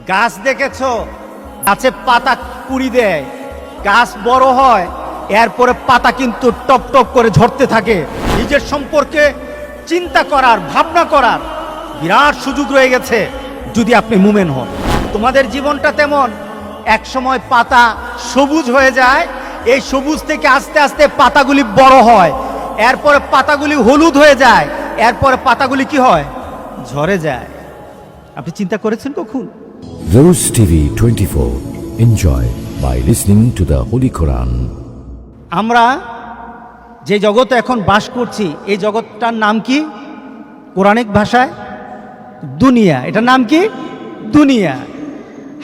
গাছ দেখেছো, গাছে পাতা কুড়ি দেয়, গাছ বড় হয়, এরপরে পাতা কিন্তু টপ টপ করে ঝরতে থাকে। নিজের সম্পর্কে চিন্তা করার, ভাবনা করার বিরাট সুযোগ রয়ে গেছে যদি আপনি মুমিন হন। তোমাদের জীবনটা তেমন, এক সময় পাতা সবুজ হয়ে যায়, এই সবুজ থেকে আস্তে আস্তে পাতাগুলি বড় হয়, এরপরে পাতাগুলি হলুদ হয়ে যায়, এরপরে পাতাগুলি কি হয়, ঝরে যায়। আপনি চিন্তা করেছেন কখন? Rose TV 24. Enjoy by listening to the Holy Quran. আমরা যে জগতে এখন বাস করছি, এই জগৎটার নাম কি কোরআনিক ভাষায়? দুনিয়া। এটার নাম কি? দুনিয়া।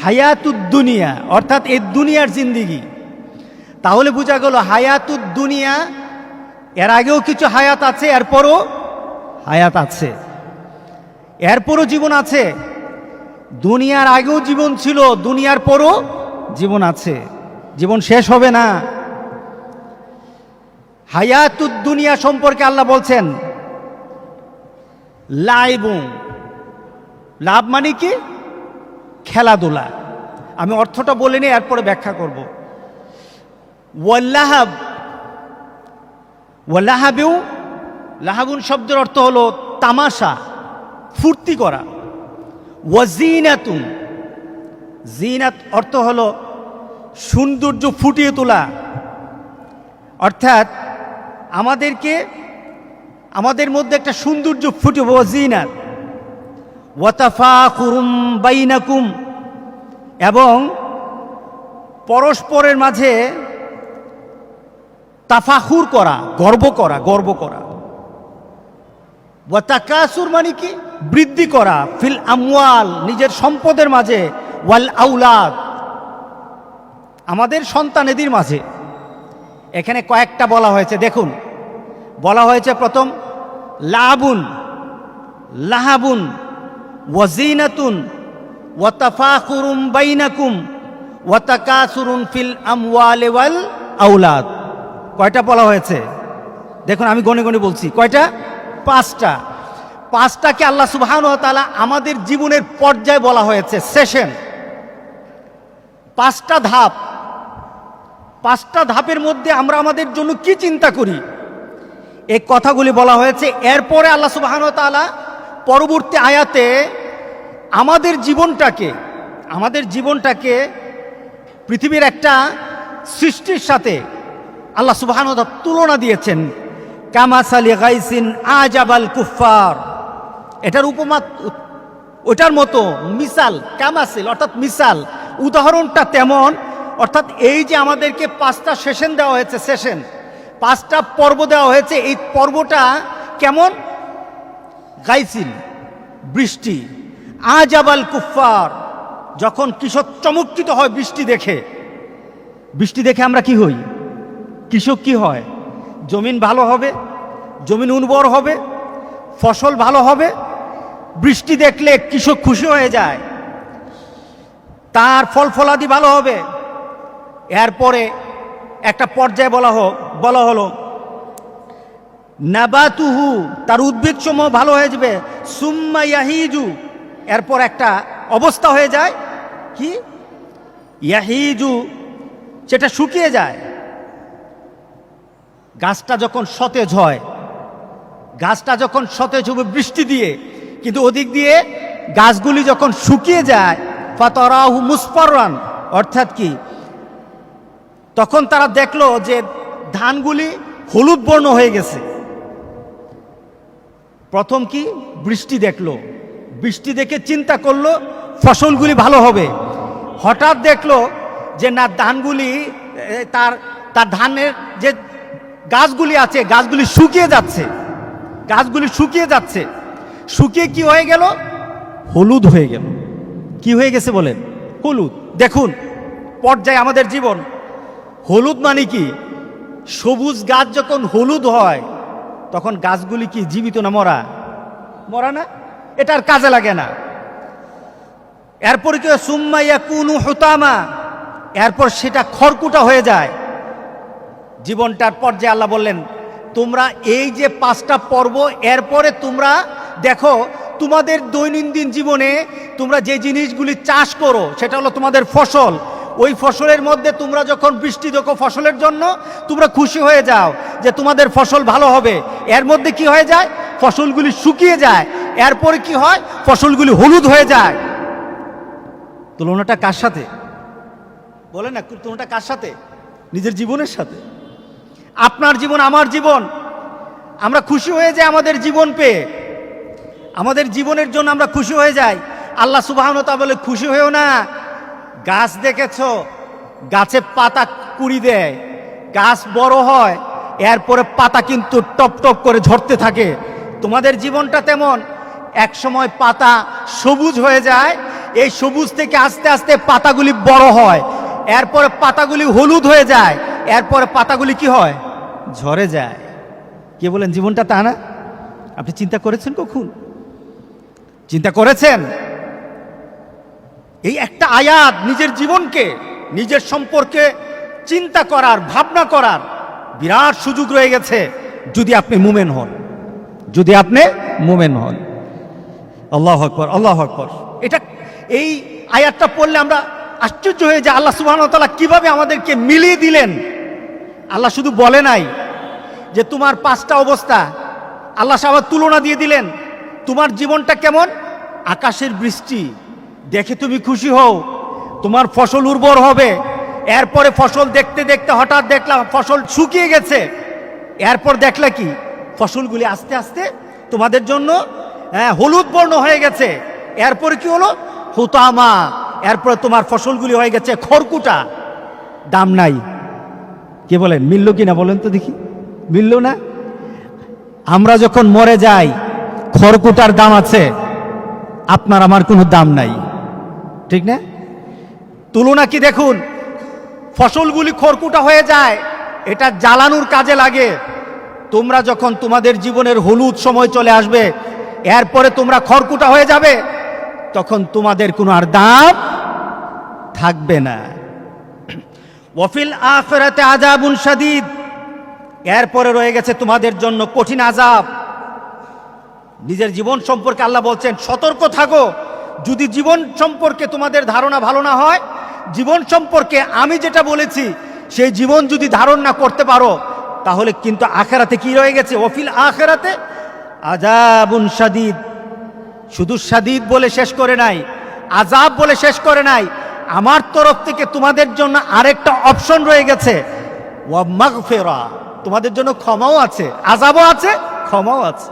হায়াতুদ দুনিয়া, অর্থাৎ এই দুনিয়ার জিন্দিগি। তাহলে বোঝা গেল হায়াতুদ দুনিয়া, এর আগেও কিছু হায়াত আছে, এরপরও হায়াত আছে, এরপরও জীবন আছে। দুনিয়ার আগেও জীবন ছিল, দুনিয়ার পরও জীবন আছে, জীবন শেষ হবে না। হায়াতুদ দুনিয়া সম্পর্কে আল্লাহ বলছেন লাইবু, লাভ মানে কি? খেলাধুলা। আমি অর্থটা বলে নিই, এরপরে ব্যাখ্যা করব। ওয়াল্লাহাব, ওয়াল্লাহাবেও, লাহাবুন শব্দের অর্থ হলো তামাশা, ফুর্তি করা। ওয়াজিনাতুন, জিনাত অর্থ হলো সৌন্দর্য ফুটিয়ে তোলা, অর্থাৎ আমাদের মধ্যে একটা সৌন্দর্য ফুটে। ওয়াজিনাত ওয়াতাফাকুরুম বাইনাকুম, এবং পরস্পরের মাঝে তাফাখুর করা, গর্ব করা, গর্ব করা। ওয়াতাকাসুর মানে কি? বৃদ্ধি করা। ফিল আমওয়াল, নিজের সম্পদের মাঝে। ওয়াল আউলাদ, আমাদের সন্তানেদের মাঝে। এখানে কয়েকটা বলা হয়েছে, দেখুন বলা হয়েছে প্রথম লাবুন, লাহাবুন, ওয়াজিনাতুন, ওয়াতাফাকুরুম বাইনাকুম, ওয়াতাকাসুরুন ফিল আমওয়ালি ওয়াল আউলাদ। কয়টা বলা হয়েছে? দেখুন আমি গনে গনে বলছি, কয়টা? পাঁচটা। পাঁচটাকে আল্লাহ সুবহানাহু ওয়া তাআলা আমাদের জীবনের পর্যায় বলা হয়েছে, সেশন। পাঁচটা ধাপ, পাঁচটা ধাপের মধ্যে আমরা আমাদের জন্য কি চিন্তা করি, এই কথাগুলি বলা হয়েছে। এরপরে আল্লাহ সুবহানাহু ওয়া তাআলা পরবর্তী আয়াতে আমাদের জীবনটাকে পৃথিবীর একটা সৃষ্টির সাথে আল্লাহ সুবহানাহু ওয়া তাআলা তুলনা দিয়েছেন। কামাসালি গাইসিন আজাবাল কুফার, এটার উপমা ওটার মতো, মিসাল, কামাসিল অর্থাৎ মিসাল, উদাহরণটা তেমন। অর্থাৎ এই যে আমাদেরকে পাঁচটা সেশন দেওয়া হয়েছে, সেশন, পাঁচটা পর্ব দেওয়া হয়েছে, এই পর্বটা কেমন? গাইসিন, বৃষ্টি। আজাবাল কুফার, যখন কৃষক চমৎকৃত হয় বৃষ্টি দেখে। বৃষ্টি দেখে আমরা কি হই? কৃষক কি হয়? জমিন ভালো হবে, জমিন উর্বর হবে, ফসল ভালো হবে। বৃষ্টি দেখলে কৃষক খুশি হয়ে যায়, তার ফল ফলাদি ভালো হবে। এরপরে একটা পর্যায়ে বলা হলো নাবাতুহু, তার উদ্ভিদ সমূহ ভালো হয়ে যাবে। সুম্মা ইয়াহিজু, এরপর একটা অবস্থা হয়ে যায় কি? ইয়াহিজু, সেটা শুকিয়ে যায়। গাছটা যখন সতেজ হয়, গাছটা যখন সতেজ হবে বৃষ্টি দিয়ে, কিন্তু ওদিক দিয়ে গাছগুলি যখন শুকিয়ে যায়, ফাতারাহু মুসফাররান, অর্থাৎ কি? তখন তারা দেখলো যে ধানগুলি হলুদ বর্ণ হয়ে গেছে। প্রথম কি? বৃষ্টি দেখলো, বৃষ্টি দেখে চিন্তা করলো ফসলগুলি ভালো হবে। হঠাৎ দেখলো যে না, ধানগুলি, তার ধানের যে গাছগুলি আছে, গাছগুলি শুকিয়ে যাচ্ছে, গাছগুলি শুকিয়ে যাচ্ছে। শুকিয়ে কি হয়ে গেল? হলুদ হয়ে গেল। কি হয়ে গেছে বলেন? হলুদ। দেখুন পর্যায়ে আমাদের জীবন। হলুদ মানে কি? সবুজ গাছ যখন হলুদ হয়, তখন গাছগুলি কি জীবিত না মরা? মরা না, এটা আর কাজে লাগে না। এরপর কি? সুম্মা ইয়াকুনু হুতামা, এরপর সেটা খড়কুটা হয়ে যায়। জীবনটার পর্যায়ে আল্লাহ বললেন তোমরা এই যে পাঁচটা পর্ব, এরপরে তোমরা দেখো তোমাদের দৈনন্দিন জীবনে তোমরা যে জিনিসগুলি চাষ করো সেটা হলো তোমাদের ফসল। ওই ফসলের মধ্যে তোমরা যখন বৃষ্টি দেখো ফসলের জন্য তোমরা খুশি হয়ে যাও যে তোমাদের ফসল ভালো হবে। এর মধ্যে কি হয়ে যায়? ফসলগুলি শুকিয়ে যায়। এরপরে কি হয়? ফসলগুলি হলুদ হয়ে যায়। তুলনাটা কার সাথে বলে না? তুলনাটা কার সাথে? নিজের জীবনের সাথে। আপনার জীবন, আমার জীবন, আমরা খুশি হয়ে যাই আমাদের জীবন পেয়ে, আমাদের জীবনের জন্য আমরা খুশি হয়ে যাই। আল্লাহ সুবহানাহু ওয়া তাআলা বলে খুশি হয়েও না। গাছ দেখেছো, গাছে পাতা কুড়ি দেয়, গাছ বড় হয়, এরপরে পাতা কিন্তু টপ টপ করে ঝরতে থাকে। তোমাদের জীবনটা তেমন, এক সময় পাতা সবুজ হয়ে যায়, এই সবুজ থেকে আস্তে আস্তে পাতাগুলি বড় হয়, এরপরে পাতাগুলি হলুদ হয়ে যায়, এরপরে পাতাগুলি কি হয়? ঝরে যায়। কে বলেন জীবনটা তা না? আপনি চিন্তা করেছেন কখন? চিন্তা করেছেন? এই একটা আয়াত নিজের জীবনকে, নিজের সম্পর্কে চিন্তা করার, ভাবনা করার বিরাট সুযোগ রয়ে গেছে যদি আপনি মুমিন হন, যদি আপনি মুমিন হন। আল্লাহু আকবার, আল্লাহু আকবার। এটা, এই আয়াতটা পড়লে আমরা আশ্চর্য হয়ে যাই আল্লাহ সুবহানাহু ওয়া তাআলা কিভাবে আমাদেরকে মিলিয়ে দিলেন। আল্লাহ শুধু বলে নাই যে তোমার পাঁচটা অবস্থা, আল্লাহ আবার তুলনা দিয়ে দিলেন। তোমার জীবনটা কেমন? আকাশের বৃষ্টি দেখে তুমি খুশি হও, তোমার ফসল উর্বর হবে। এরপরে ফসল দেখতে দেখতে হঠাৎ দেখলাম ফসল শুকিয়ে গেছে, এরপর দেখলে কি ফসলগুলি আস্তে আস্তে তোমাদের জন্য হলুদ বর্ণ হয়ে গেছে। এরপরে কি হলো? হুতামা। এরপরে তোমার ফসলগুলি হয়ে গেছে খড়কুটা, দাম নাই। কে বলেন মিলল কিনা বলেন তো দেখি? মিলল না? আমরা যখন মরে যাই খড়কুটার দাম আছে, আপনার আমার কোনো দাম নাই, ঠিক না? তুলনা কি দেখুন, ফসলগুলি খড়কুটা হয়ে যায়, এটা জ্বালানোর কাজে লাগে। তোমরা যখন তোমাদের জীবনের হলুদ সময় চলে আসবে, এরপরে তোমরা খড়কুটা হয়ে যাবে, তখন তোমাদের কোনো আর দাম থাকবে না। ওয়াফিল আখিরাতে আযাবুন শাদীদ, এরপরে রয়ে গেছে তোমাদের জন্য কঠিন আযাব। নিজের জীবন সম্পর্কে আল্লাহ বলছেন সতর্ক থাকো। যদি জীবন সম্পর্কে তোমাদের ধারণা ভালো না হয়, জীবন সম্পর্কে আমি যেটা বলেছি সেই জীবন যদি ধারণ না করতে পারো, তাহলে কিন্তু আখিরাতে কি রয়ে গেছে? ওয়াফিল আখিরাতে আযাবুন শাদীদ। শুধু শাদীদ বলে শেষ করে নাই, আযাব বলে শেষ করে নাই। আমার তরফ থেকে তোমাদের জন্য আরেকটা অপশন রয়ে গেছে, ওয়া মাগফিরা। তোমাদের জন্য ক্ষমাও আছে, আযাবও আছে, ক্ষমাও আছে।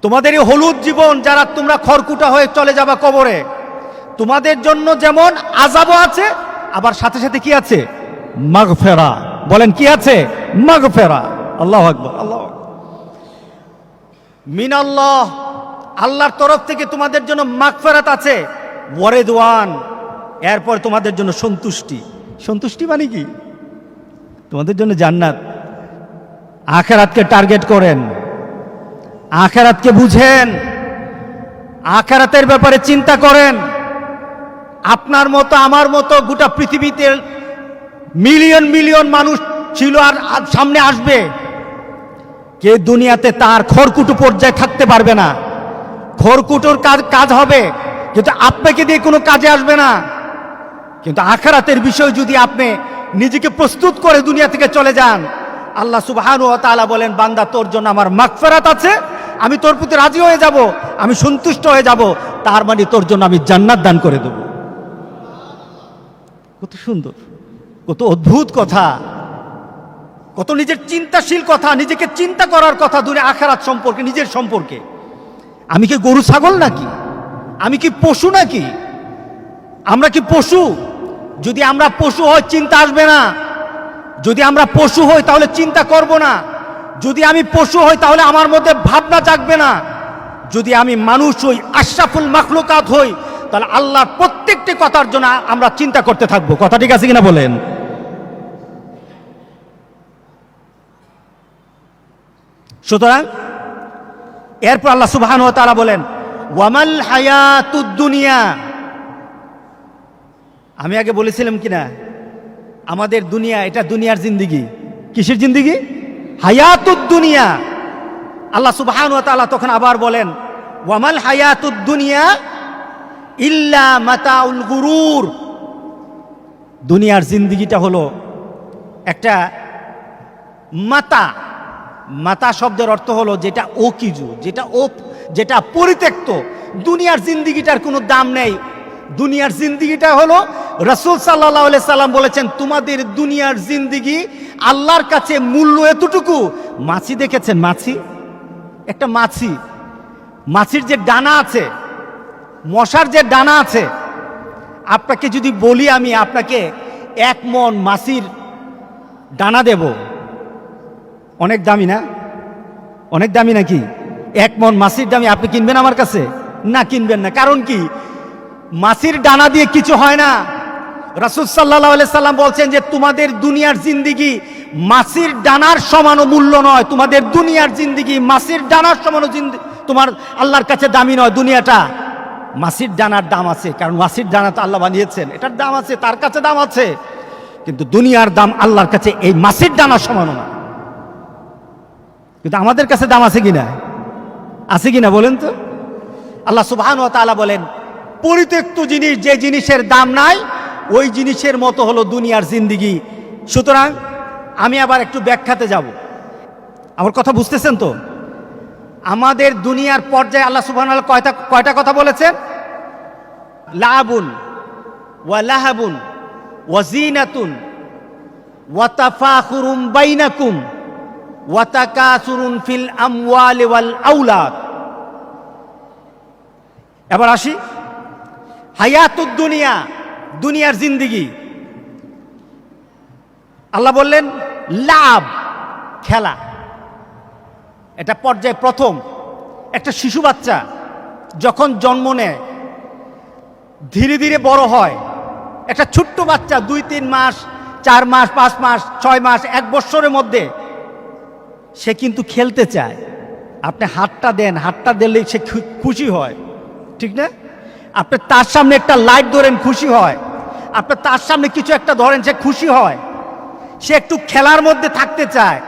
তোমাদের এই হলুদ জীবন, যারা তোমরা খড়কুটা হয়ে চলে যাবা কবরে, তোমাদের জন্য যেমন আযাবও আছে, আবার সাথে সাথে কি আছে? মাগফিরা। বলেন কি আছে? মাগফিরা। আল্লাহু আকবার, আল্লাহু আকবার। মিনাল্লাহ, আল্লাহর তরফ থেকে তোমাদের জন্য মাগফিরাত আছে, ওয়া রিদওয়ান। এরপর তোমাদের জন্য সন্তুষ্টি। সন্তুষ্টি মানে কি? তোমাদের জন্য জান্নাত। আখিরাতকে টার্গেট করেন, আখিরাতকে বুঝেন, আখিরাতের ব্যাপারে চিন্তা করেন। আপনার মতো আমার মতো গোটা পৃথিবীতে মিলিয়ন মিলিয়ন মানুষ ছিল আর সামনে আসবে। কে দুনিয়াতে তার খড়কুটো পর্যায়ে থাকতে পারবে না। খড়কুটোর কাজ হবে, কিন্তু আপনাকে দিয়ে কোনো কাজে আসবে না। কিন্তু আখিরাতের বিষয় যদি আপনি নিজেকে প্রস্তুত করে দুনিয়া থেকে চলে যান, আল্লাহ সুবহানাহু ওয়া তাআলা বলেন বান্দা তোর জন্য আমার মাগফিরাত আছে, আমি তোর প্রতি রাজি হয়ে যাব, আমি সন্তুষ্ট হয়ে যাব, তার মানে তোর জন্য আমি জান্নাত দান করে দেব। কত সুন্দর, কত অদ্ভুত কথা, কত নিজের চিন্তাশীল কথা, নিজেকে চিন্তা করার কথা দুনিয়া আখিরাত সম্পর্কে, নিজের সম্পর্কে। আমি কি গরু ছাগল নাকি? আমি কি পশু নাকি? আমরা কি পশু? যদি আমরা পশু হই চিন্তা আসবে না। যদি আমরা পশু হই তাহলে চিন্তা করব না। যদি আমি পশু হই তাহলে আমার মধ্যে ভাবনা জাগবে না। যদি আমি মানুষ হই, আশরাফুল মাখলুকাত হই, তাহলে আল্লাহর প্রত্যেকটি কথার জন্য আমরা চিন্তা করতে থাকবো। কথা ঠিক আছে কিনা বলেন? সুতরাং এরপর আল্লাহ সুবহানাহু ওয়া তাআলা বলেন ওয়ামাল হায়াতুদ দুনিয়া। আমি আগে বলেছিলাম কিনা আমাদের দুনিয়া, এটা দুনিয়ার জিন্দিগি। কিসের জিন্দিগি? হায়াতুদ দুনিয়া। আল্লাহ সুবহানাহু ওয়া তাআলা তখন আবার বলেন ওয়ামাল হায়াতুদ দুনিয়া ইল্লা মাতাউল গুরুর। দুনিয়ার জিন্দিগিটা হলো একটা মাতা। মাতা শব্দের অর্থ হলো যেটা অকিজু, যেটা পরিত্যক্ত। দুনিয়ার জিন্দিগিটার কোনো দাম নেই। দুনিয়ার জিন্দিগিটা হলো, রাসূল সাল্লাল্লাহু আলাইহি সাল্লাম বলেছেন, তোমাদের দুনিয়ার জিন্দিগি আল্লাহর কাছে মূল্য এতটুকু। মাছি দেখেছেন? মাছি, একটা মাছির যে ডানা আছে, মশার যে ডানা আছে, আপনাকে যদি বলি আমি আপনাকে 1 মণ মাছির ডানা দেব, অনেক দামি না? অনেক দামি নাকি? 1 মণ মাছির দামি, আপনি কিনবেন আমার কাছে? না, কিনবেন না। কারণ কি? মাছির ডানা দিয়ে কিছু হয় না। রাসূল সাল্লাল্লাহু আলাইহি সাল্লাম বলছেন যে তোমাদের দুনিয়ার জিন্দিগি মাছির ডানার সমানও মূল্য নয়। তোমাদের দুনিয়ার জিন্দিগি মাছির ডানার সমানও তোমার আল্লাহর কাছে দামি নয়। দুনিয়াটা মাছির ডানার দাম আছে, কারণ মাছির ডানা তো আল্লাহ বানিয়েছেন, এটার দাম আছে, তার কাছে দাম আছে। কিন্তু দুনিয়ার দাম আল্লাহর কাছে এই মাছির ডানার সমানও না। কিন্তু আমাদের কাছে দাম আছে কিনা? আছে কিনা বলেন তো? আল্লাহ সুবহানাহু ওয়া তাআলা বলেন, পরিত্যক্ত জিনিস, যে জিনিসের দাম নাই, ওই জিনিসের মতো হলো দুনিয়ার জিন্দিগি। সুতরাং আমি আবার একটু ব্যাখ্যাতে যাব। আমার কথা বুঝতেছেন তো? আমাদের দুনিয়ার পর্যায়ে আল্লাহ সুবহানাহু ওয়া তাআলা কয়টা কথা বলেছেন? লাবুন ওয়া লাহাবুন ওয়া জিনাতুন ওয়া তাফাখুরুম বাইনাকুম ওয়া তাকাসুরুন ফিল আমওয়ালি ওয়াল আওলাদ। এবার আসি হায়াতুদ দুনিয়া, দুনিয়ার জিন্দিগি। আল্লাহ বললেন লাভ, খেলা। এটা পর্যায়ে প্রথম। একটা শিশু বাচ্চা যখন জন্ম নেয়, ধীরে ধীরে বড় হয়, একটা ছোট্ট বাচ্চা 2-3 মাস, 4 মাস, 5 মাস, 6 মাস, 1 বছরের মধ্যে সে কিন্তু খেলতে চায়। আপনি হাতটা দেন, হাতটা দিলেই সে খুশি হয়, ঠিক না? আপনি তার সামনে একটা লাইট ধরেন, খুশি হয়। আপনি তার সামনে কিছু একটা ধরেন, সে খুশি হয়। সে একটু খেলার মধ্যে থাকতে চায়,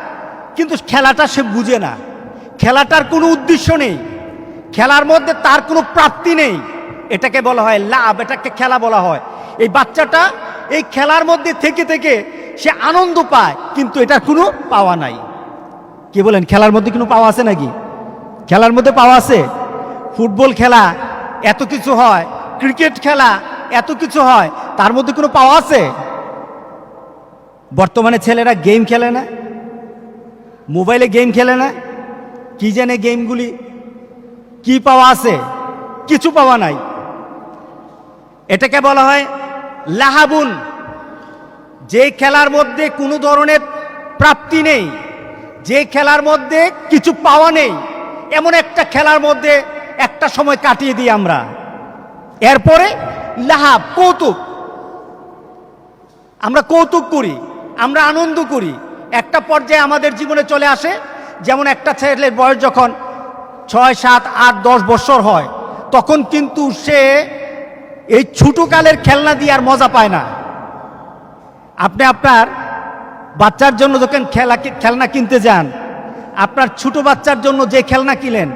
কিন্তু খেলাটা সে বুঝে না। খেলাটার কোনো উদ্দেশ্য নেই, খেলার মধ্যে তার কোনো প্রাপ্তি নেই। এটাকে বলা হয় লাভ, এটাকে খেলা বলা হয়। এই বাচ্চাটা এই খেলার মধ্যে থেকে থেকে সে আনন্দ পায়, কিন্তু এটার কোনো পাওয়া নাই। কি বলেন? খেলার মধ্যে কোনো পাওয়া আছে নাকি? খেলার মধ্যে পাওয়া আছে? ফুটবল খেলা এত কিছু হয়, ক্রিকেট খেলা এত কিছু হয়, তার মধ্যে কোনো পাওয়া আছে? বর্তমানে ছেলেরা গেম খেলে না, মোবাইলে গেম খেলে না, কি জানে গেমগুলি কি পাওয়া আছে? কিছু পাওয়া নাই। এটাকে বলা হয় লাহাবুন, যে খেলার মধ্যে কোনো ধরনের প্রাপ্তি নেই, যে খেলার মধ্যে কিছু পাওয়া নেই, এমন একটা খেলার মধ্যে একটা সময় কাটিয়ে দিই আমরা। এরপরে লাহাব, কৌতুক। আমরা কৌতুক করি, আমরা আনন্দ করি। একটা পর্যায়ে আমাদের জীবনে চলে আসে, যেমন একটা ছেলের বয়স যখন 6, 7, 8, 10 বছর হয়, তখন কিন্তু সে এই ছোটকালের খেলনা দিয়ে আর মজা পায় না। আপনি আপনার বাচ্চার জন্য যখন খেলনা কিনতে যান, আপনার ছোট বাচ্চার জন্য যে খেলনা কিনেন,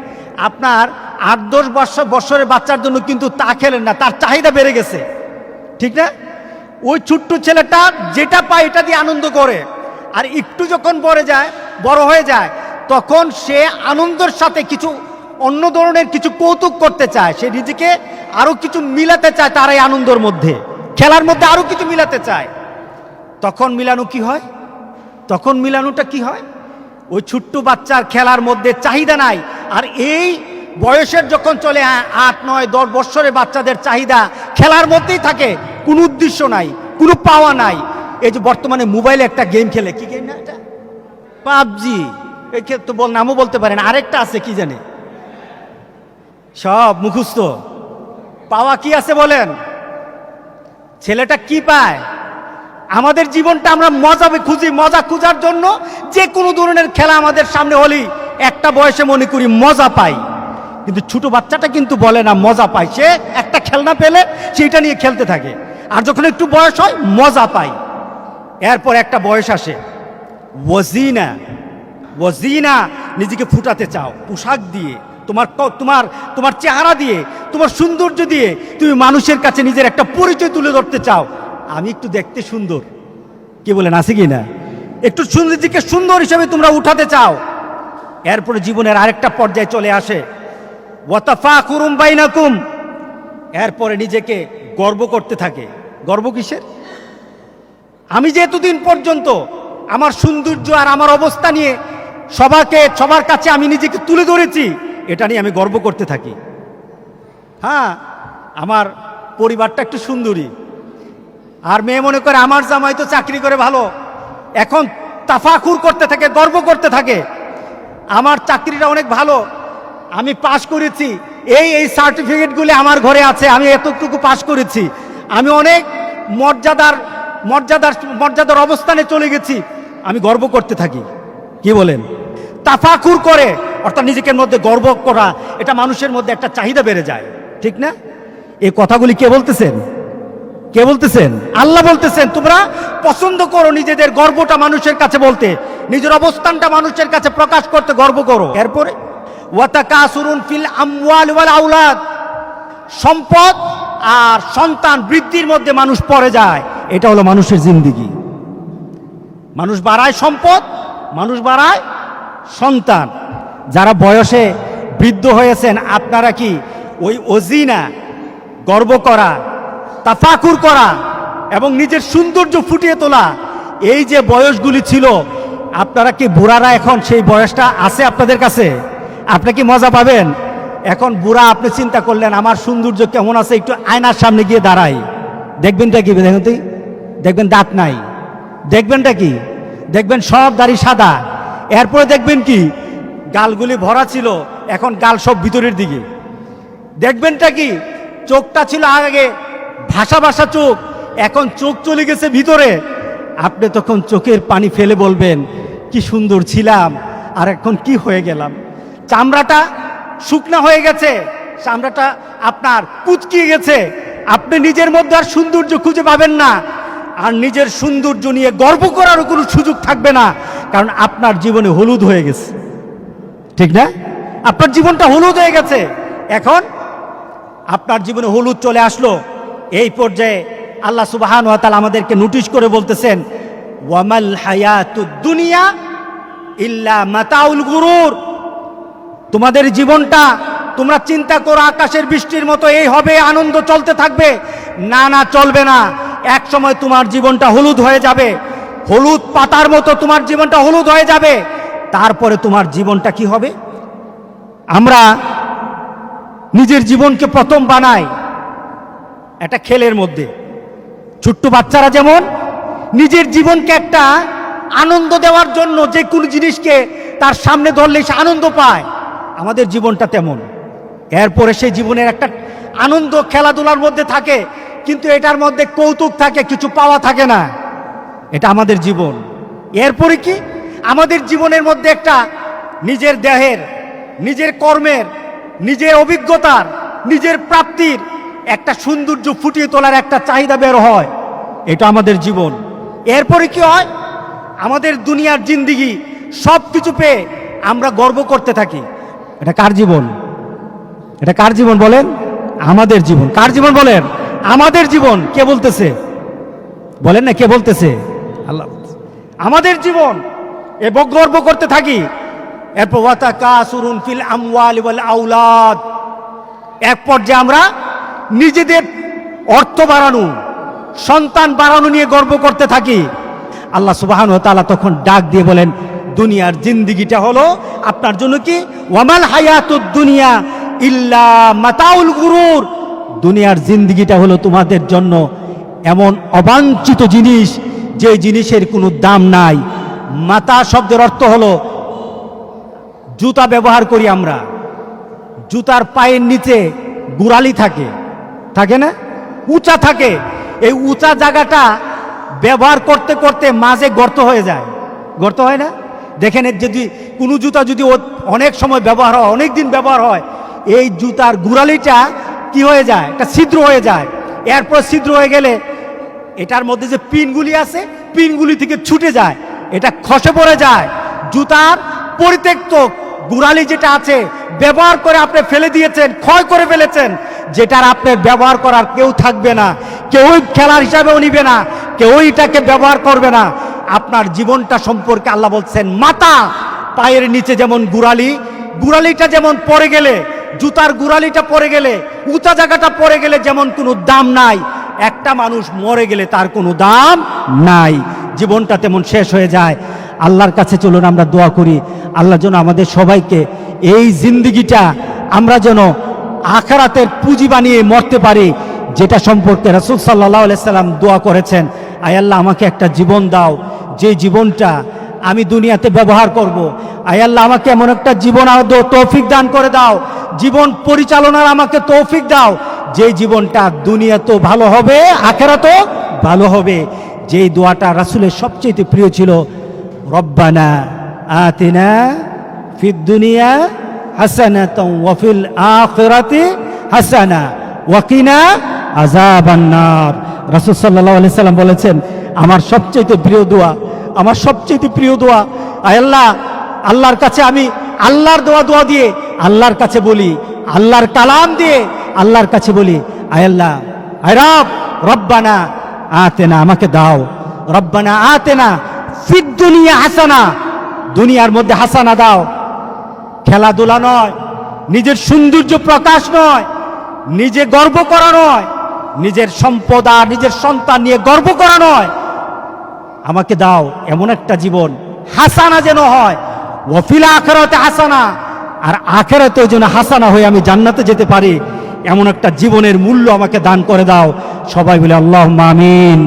আপনার 8-10 বছরের বাচ্চার জন্য কিন্তু তা খেলেন না, তার চাহিদা বেড়ে গেছে, ঠিক না? ওই ছোট্ট ছেলেটা যেটা পায় এটা দিয়ে আনন্দ করে, আর একটু যখন বড় হয়ে যায়, তখন সে আনন্দের সাথে কিছু অন্য ধরনের কিছু কৌতুক করতে চায়। সে নিজেকে আরো কিছু মিলাতে চায় তার এই আনন্দের মধ্যে, খেলার মধ্যে আরো কিছু মিলাতে চায়। তখন মিলানো কি হয়? তখন মিলানোটা কি হয়? ওই ছোট্ট বাচ্চার খেলার মধ্যে চাহিদা নাই, আর এই বয়সের যখন চলে 8, 9, 10 বছরের বাচ্চাদের চাহিদা খেলার মধ্যেই থাকে, কোনো উদ্দেশ্য নাই, কোনো পাওয়া নাই। এই যে বর্তমানে মোবাইলে একটা গেম খেলে, কি গেম না এটা? পাবজি। এই তো নামও বলতে পারেন। আরেকটা আছে কি জানে, সব মুখস্থ। পাওয়া কি আছে বলেন? ছেলেটা কি পায়? আমাদের জীবনটা আমরা মজা খুঁজি, মজা খোঁজার জন্য যে কোনো ধরনের খেলা আমাদের সামনে হলেই একটা বয়সে মনে করি মজা পাই, কিন্তু ছোট বাচ্চাটা কিন্তু বলে না মজা পায়। সে একটা খেলনা পেলে সেইটা নিয়ে খেলতে থাকে, আর যখন একটু বয়স হয় মজা পায়। এরপর একটা বয়স আসে ওয়াজিনা, নিজেকে ফুটাতে চাও পোশাক দিয়ে, তোমার তোমার তোমার চেহারা দিয়ে, তোমার সৌন্দর্য দিয়ে তুমি মানুষের কাছে নিজের একটা পরিচয় তুলে ধরতে চাও, আমি একটু দেখতে সুন্দর, কি বলেন আছে কি না? একটু নিজেকে সুন্দর হিসেবে তোমরা উঠাতে চাও। এরপরে জীবনের আরেকটা পর্যায়ে চলে আসে ওয়াতাফাকুরুম বাইনাকুম, এরপরে নিজেকে গর্ব করতে থাকে। গর্ব কিসের? আমি যে এতদিন পর্যন্ত আমার সৌন্দর্য আর আমার অবস্থা নিয়ে সবার কাছে আমি নিজেকে তুলে ধরেছি, এটা নিয়ে আমি গর্ব করতে থাকি। হ্যাঁ, আমার পরিবারটা একটু সুন্দরী, আর মেয়ে মনে করে আমার জামাই তো চাকরি করে ভালো, এখন তাফাকুর করতে থাকে, গর্ব করতে থাকে, আমার চাকরিটা অনেক ভালো, আমি পাশ করেছি, এই সার্টিফিকেটগুলি আমার ঘরে আছে, আমি এতটুকু পাশ করেছি, আমি অনেক মর্যাদার অবস্থানে চলে গেছি, আমি গর্ব করতে থাকি। কি বলেন? তাফাকুর করে, অর্থাৎ নিজের মধ্যে গর্ব করা, এটা মানুষের মধ্যে একটা চাহিদা বেড়ে যায়, ঠিক না? এই কথাগুলি কে বলতেছেন? কে বলতেছেন? আল্লাহ বলতেছেন তোমরা পছন্দ করো নিজেদের গর্বটা মানুষের কাছে বলতে, নিজের অবস্থানটা মানুষের কাছে প্রকাশ করতে গর্ব করো। এরপরে ওয়াতাকাসুরুন ফিল আমওয়াল ওয়াল আওলাদ, সম্পদ আর সন্তান বৃদ্ধির মধ্যে মানুষ পড়ে যায়, এটা হলো মানুষের জিন্দেগি। মানুষ বাড়ায় সম্পদ, মানুষ বাড়ায় সন্তান। যারা বয়সে বৃদ্ধ হয়েছেন আপনারা কি ওই অজিনা, গর্ব করা, তাফাকুর করা এবং নিজের সৌন্দর্য ফুটিয়ে তোলা, এই যে বয়সগুলি ছিল, আপনারা কি বুড়ারা এখন সেই বয়সটা আছে আপনাদের কাছে? আপনি কি মজা পাবেন? এখন বুড়া আপনি চিন্তা করলেন আমার সৌন্দর্য কেমন আছে, একটু আয়নার সামনে গিয়ে দাঁড়াই, দেখবেনটা কি? দেখবেন দাঁত নাই, দেখবেনটা কি? দেখবেন সব দাড়ি সাদা, এরপরে দেখবেন কি গালগুলি ভরা ছিল, এখন গাল সব ভিতরের দিকে। দেখবেনটা কি? চোখটা ছিল আগে ভাষা চোখ, এখন চোখ চলে গেছে ভিতরে। আপনি তখন চোখের পানি ফেলে বলবেন কি সুন্দর ছিলাম, আর এখন কি হয়ে গেলাম। চামড়াটা শুকনা হয়ে গেছে, চামড়াটা আপনার কুচকিয়ে গেছে, আপনি নিজের মধ্যে আর সৌন্দর্য খুঁজে পাবেন না, আর নিজের সৌন্দর্য নিয়ে গর্ব করারও কোনো সুযোগ থাকবে না, কারণ আপনার জীবনে হলুদ হয়ে গেছে, ঠিক না? আপনার জীবনটা হলুদ হয়ে গেছে, এখন আপনার জীবনে হলুদ চলে আসলো। এই পর্যায়ে আল্লাহ সুবহানাহু ওয়া তাআলা আমাদেরকে নোটিশ করে বলতেছেন ওয়ামাল হায়াতুদ দুনিয়া ইল্লা মাতাউল গুরুর, তোমাদের জীবনটা তোমরা চিন্তা করো আকাশের বৃষ্টির মতো এই হবে, আনন্দ চলতে থাকবে, না চলবে না। এক সময় তোমার জীবনটা হলুদ হয়ে যাবে, হলুদ পাতার মতো তোমার জীবনটা হলুদ হয়ে যাবে। তারপরে তোমার জীবনটা কি হবে? আমরা নিজের জীবনকে প্রথম বানাই একটা খেলের মধ্যে। ছোট্ট বাচ্চারা যেমন নিজের জীবনকে একটা আনন্দ দেওয়ার জন্য যে কোনো জিনিসকে তার সামনে ধরলে সে আনন্দ পায়, আমাদের জীবনটা তেমন। এরপরে সেই জীবনের একটা আনন্দ খেলাধুলার মধ্যে থাকে, কিন্তু এটার মধ্যে কৌতুক থাকে, কিছু পাওয়া থাকে না, এটা আমাদের জীবন। এরপরে কি আমাদের জীবনের মধ্যে একটা নিজের দেহের, নিজের কর্মের, নিজের অভিজ্ঞতার, নিজের প্রাপ্তির একটা সৌন্দর্য ফুটিয়ে তোলার একটা চাহিদা বের হয়, এটা আমাদের জীবন। এরপরে কি হয়? আমাদের দুনিয়ার জিন্দেগি সব কিছু পেয়ে আমরা গর্ব করতে থাকি। এটা কার জীবন? এটা কার জীবন বলেন? আমাদের জীবন। কার জীবন বলেন? আমাদের জীবন। কে বলতেছে? বলেন না, কে বলতেছে? আল্লাহ। আমাদের জীবন এবং গর্ব করতে থাকি। এরপর ওয়াতাকাসুরুন ফিল আমওয়ালি ওয়াল আওলাদ, এক পর্যায়ে আমরা নিজেদের অর্থ বাড়ানো, সন্তান বাড়ানো নিয়ে গর্ব করতে থাকি। আল্লাহ সুবহানাহু ওয়া তাআলা তখন ডাক দিয়ে বলেন দুনিয়ার জিন্দেগিটা হলো আপনার জন্য কি ওয়ামাল হায়াতুদ দুনিয়া ইল্লা মাতাউল গুরুর, দুনিয়ার জিন্দেগিটা হলো তোমাদের জন্য এমন অবাঞ্ছিত জিনিস যে জিনিসের কোনো দাম নাই। মাতা শব্দের অর্থ হলো জুতা ব্যবহার করি আমরা, জুতার পায়ের নিচে গোড়ালি থাকে, থাকে না? উঁচা থাকে, এই উঁচা জায়গাটা ব্যবহার করতে করতে মাঝে গর্ত হয়ে যায়, গর্ত হয় না? দেখেন যদি কোনো জুতা যদি অনেক সময় ব্যবহার হয়, অনেক দিন ব্যবহার হয়, এই জুতার গোড়ালিটা কি হয়ে যায়? একটা ছিদ্র হয়ে যায়। এরপর ছিদ্র হয়ে গেলে এটার মধ্যে যে পিনগুলি আছে, পিনগুলি থেকে ছুটে যায়, এটা খসে পড়ে যায়। জুতার পরিত্যক্ত গুড়ালি যেটা আছে ব্যবহার করে আপনি ফেলে দিয়েছেন, ক্ষয় করে ফেলেছেন, যেটার আপনার ব্যবহার করার কেউ থাকবে না, কেউই খেলার হিসাবেও নিবে না, কেউই এটাকে ব্যবহার করবে না। আপনার জীবনটা সম্পর্কে আল্লাহ বলছেন মাতা, পায়ের নিচে যেমন গুড়ালি, গুড়ালিটা যেমন পড়ে গেলে, জুতার গুড়ালিটা পড়ে গেলে, উঁচা জায়গাটা পড়ে গেলে যেমন কোনো দাম নাই, একটা মানুষ মরে গেলে তার কোনো দাম নাই, জীবনটা তেমন শেষ হয়ে যায়। আল্লাহর কাছে চলুন আমরা দোয়া করি, আল্লাহ যেন আমাদের সবাইকে এই জিন্দিগিটা আমরা যেন আখিরাতের পুঁজি বানিয়ে মরতে পারি, যেটা সম্পর্কে রাসূল সাল্লাল্লাহু আলাইহি সাল্লাম দোয়া করেছেন, আয় আল্লাহ আমাকে একটা জীবন দাও, যে জীবনটা আমি দুনিয়াতে ব্যবহার করব। আয় আল্লাহ আমাকে এমন একটা জীবন তৌফিক দান করে দাও, জীবন পরিচালনার আমাকে তৌফিক দাও, যে জীবনটা দুনিয়া তো ভালো হবে, আখিরাতও ভালো হবে। যেই দোয়াটা রাসূলের সবচেয়ে প্রিয় ছিল, রব্বানা আতিনা ফিদ দুনিয়া হাসানাতাও ওয়া ফিল আখিরাতি হাসানা ওয়া কিনা আযাবান নার। রাসূল সাল্লাল্লাহু আলাইহি সাল্লাম বলেছেন, আমার সবচেয়ে প্রিয় দোয়া, আমার সবচেয়ে প্রিয় দোয়া, আয় আল্লাহ, আল্লাহর কাছে আমি আল্লাহর দোয়া দিয়ে আল্লাহর কাছে বলি, আল্লাহর কালাম দিয়ে আল্লাহর কাছে বলি, আয় আল্লাহ, আয় রব, রব্বানা আতেনা, আমাকে দাও, রব্বানা আতেনা ফিদ দুনিয়া হাসানা, দুনিয়ার মধ্যে হাসানা দাও। খেলাধুলা নয়, নিজের সৌন্দর্য প্রকাশ নয়, নিজে গর্ব করা নয়, নিজের সম্পদ আর নিজের সন্তান নিয়ে গর্ব করা নয়, আমাকে দাও এমন একটা জীবন হাসানা যেন হয়, ওয়াফিল আখিরাতে হাসানা, আর আখিরাতেও যেন হাসানা হয়ে আমি জান্নাতে যেতে পারি, এমন একটা জীবনের মূল্য আমাকে দান করে দাও। সবাই বলে আল্লাহুম্মা আমিন।